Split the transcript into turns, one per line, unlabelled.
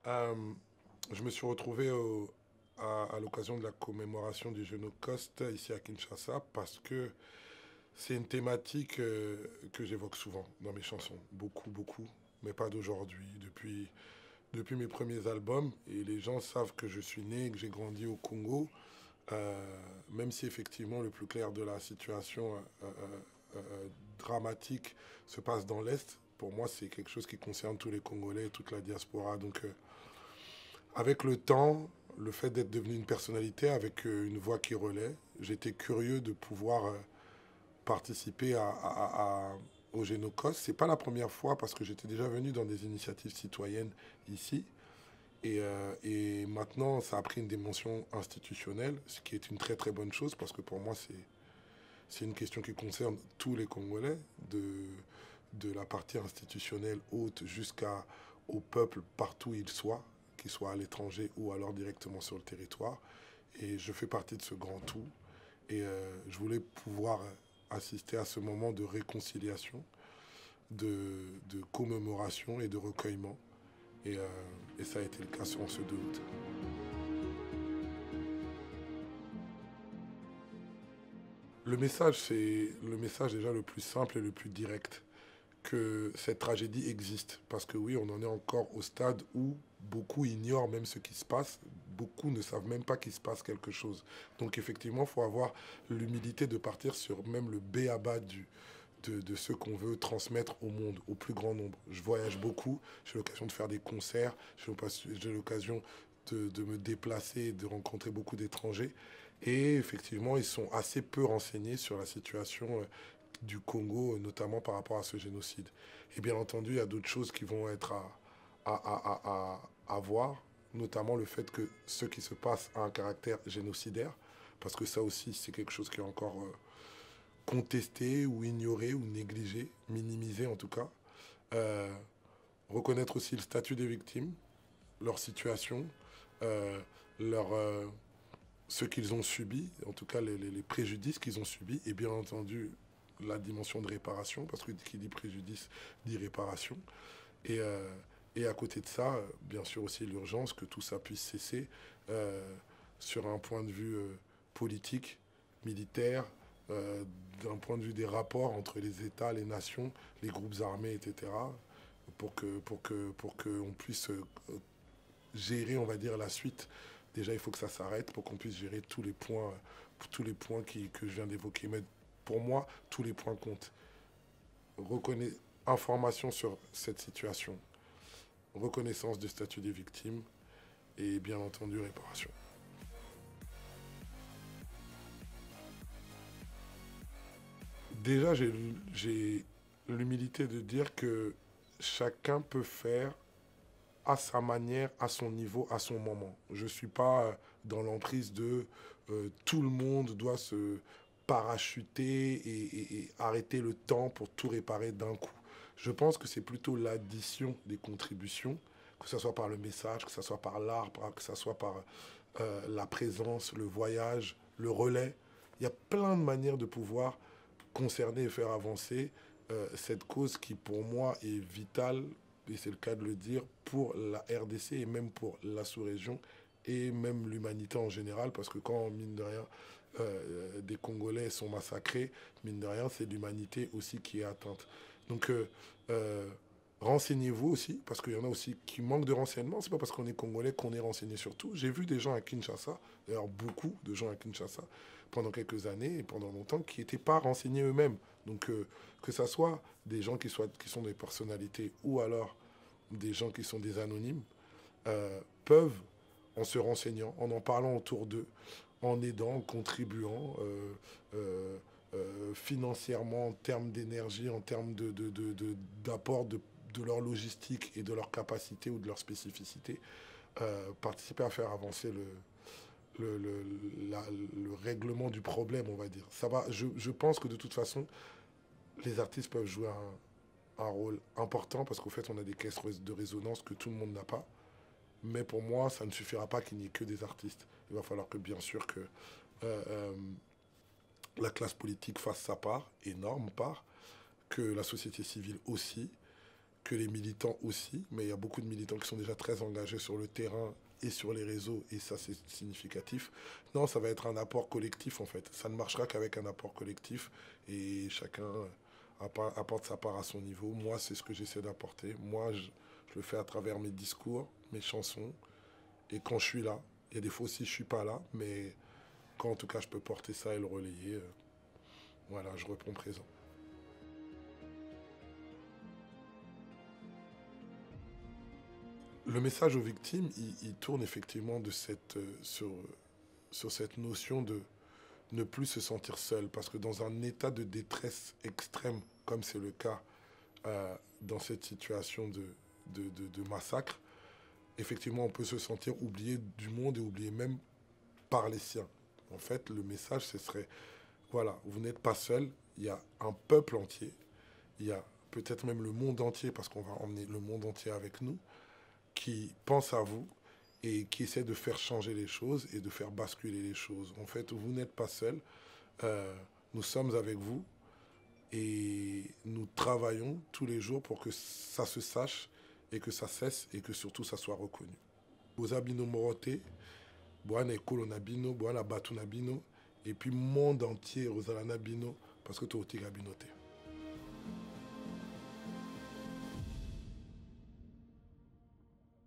Euh, je me suis retrouvé à l'occasion de la commémoration du Génocide ici à Kinshasa parce que c'est une thématique que j'évoque souvent dans mes chansons. Beaucoup, beaucoup, mais pas d'aujourd'hui. Depuis mes premiers albums, et les gens savent que je suis né et que j'ai grandi au Congo, même si effectivement le plus clair de la situation dramatique se passe dans l'Est. Pour moi, c'est quelque chose qui concerne tous les Congolais, toute la diaspora. Donc, avec le temps, le fait d'être devenu une personnalité avec une voix qui relaie, j'étais curieux de pouvoir participer au Génocos. C'est pas la première fois parce que j'étais déjà venu dans des initiatives citoyennes ici. Et maintenant, ça a pris une dimension institutionnelle, ce qui est une très très bonne chose parce que pour moi, c'est une question qui concerne tous les Congolais, de la partie institutionnelle haute jusqu'au peuple partout où il soit, qu'il soit à l'étranger ou alors directement sur le territoire. Et je fais partie de ce grand tout. Et je voulais pouvoir assister à ce moment de réconciliation, de commémoration et de recueillement. Et ça a été le cas sur ce 2 août. C'est le message déjà le plus simple et le plus direct, que cette tragédie existe. Parce que oui, on en est encore au stade où beaucoup ignorent même ce qui se passe. Beaucoup ne savent même pas qu'il se passe quelque chose. Donc effectivement, il faut avoir l'humilité de partir sur même le b.a.-ba de ce qu'on veut transmettre au monde, au plus grand nombre. Je voyage beaucoup, j'ai l'occasion de faire des concerts, j'ai l'occasion de me déplacer, de rencontrer beaucoup d'étrangers. Et effectivement, ils sont assez peu renseignés sur la situation du Congo, notamment par rapport à ce génocide. Et bien entendu, il y a d'autres choses qui vont être à voir, notamment le fait que ce qui se passe a un caractère génocidaire, parce que ça aussi, c'est quelque chose qui est encore contesté ou ignoré ou négligé, minimisé en tout cas. Euh, Reconnaître aussi le statut des victimes, leur situation, euh, leur, ce qu'ils ont subi, en tout cas les préjudices qu'ils ont subis, et bien entendu la dimension de réparation, parce que qui dit préjudice dit réparation. Et, euh, et à côté de ça, bien sûr aussi l'urgence que tout ça puisse cesser euh, sur un point de vue politique, militaire, d'un point de vue des rapports entre les États, les nations, les groupes armés, etc., pour que on puisse gérer, on va dire, la suite. Déjà, il faut que ça s'arrête pour qu'on puisse gérer tous les points que je viens d'évoquer. Mais pour moi, tous les points comptent. Reconnais, information sur cette situation, reconnaissance du statut des victimes et bien entendu réparation. Déjà, j'ai l'humilité de dire que chacun peut faire à sa manière, à son niveau, à son moment. Je ne suis pas dans l'emprise de tout le monde doit se parachuter et arrêter le temps pour tout réparer d'un coup. Je pense que c'est plutôt l'addition des contributions, que ce soit par le message, que ce soit par l'art, que ce soit par la présence, le voyage, le relais. Il y a plein de manières de pouvoir concerner et faire avancer cette cause qui pour moi est vitale, et c'est le cas de le dire, pour la RDC et même pour la sous-région et même l'humanité en général, parce que quand, mine de rien, des Congolais sont massacrés, mine de rien, c'est l'humanité aussi qui est atteinte. Donc, euh, renseignez-vous aussi, parce qu'il y en a aussi qui manquent de renseignements. C'est pas parce qu'on est Congolais qu'on est renseigné sur tout. J'ai vu des gens à Kinshasa, d'ailleurs beaucoup de gens à Kinshasa, pendant quelques années et pendant longtemps, qui n'étaient pas renseignés eux-mêmes. Donc, que ça soit des gens qui sont des personnalités ou alors des gens qui sont des anonymes, peuvent, en se renseignant, en parlant autour d'eux, en aidant, en contribuant financièrement, en termes d'énergie, en termes d'apport de leur logistique et de leur capacité ou de leur spécificité, participer à faire avancer le règlement du problème, on va dire. Ça va, je pense que de toute façon, les artistes peuvent jouer un rôle important parce qu'au fait, on a des caisses de résonance que tout le monde n'a pas. Mais pour moi, ça ne suffira pas qu'il n'y ait que des artistes. Il va falloir que, bien sûr, que euh, la classe politique fasse sa part, énorme part, que la société civile aussi, que les militants aussi, mais il y a beaucoup de militants qui sont déjà très engagés sur le terrain et sur les réseaux, et ça c'est significatif. Non, ça va être un apport collectif en fait. Ça ne marchera qu'avec un apport collectif, et chacun apporte sa part à son niveau. Moi, c'est ce que j'essaie d'apporter. Moi, je le fais à travers mes discours, mes chansons, et quand je suis là. Il y a des fois aussi je ne suis pas là, mais quand en tout cas je peux porter ça et le relayer, voilà, je réponds présent. Le message aux victimes, il tourne effectivement sur cette notion de ne plus se sentir seul. Parce que dans un état de détresse extrême, comme c'est le cas dans cette situation de massacre, effectivement, on peut se sentir oublié du monde et oublié même par les siens. En fait, le message, ce serait, voilà, vous n'êtes pas seul, il y a un peuple entier, il y a peut-être même le monde entier, parce qu'on va emmener le monde entier avec nous, qui pense à vous et qui essaie de faire changer les choses et de faire basculer les choses. En fait, vous n'êtes pas seul, nous sommes avec vous et nous travaillons tous les jours pour que ça se sache et que ça cesse et que surtout ça soit reconnu. Boza bino morote, boana ekolona bino, boana batuna bino, et puis monde entier ozalana bino, parce que to otika bino te.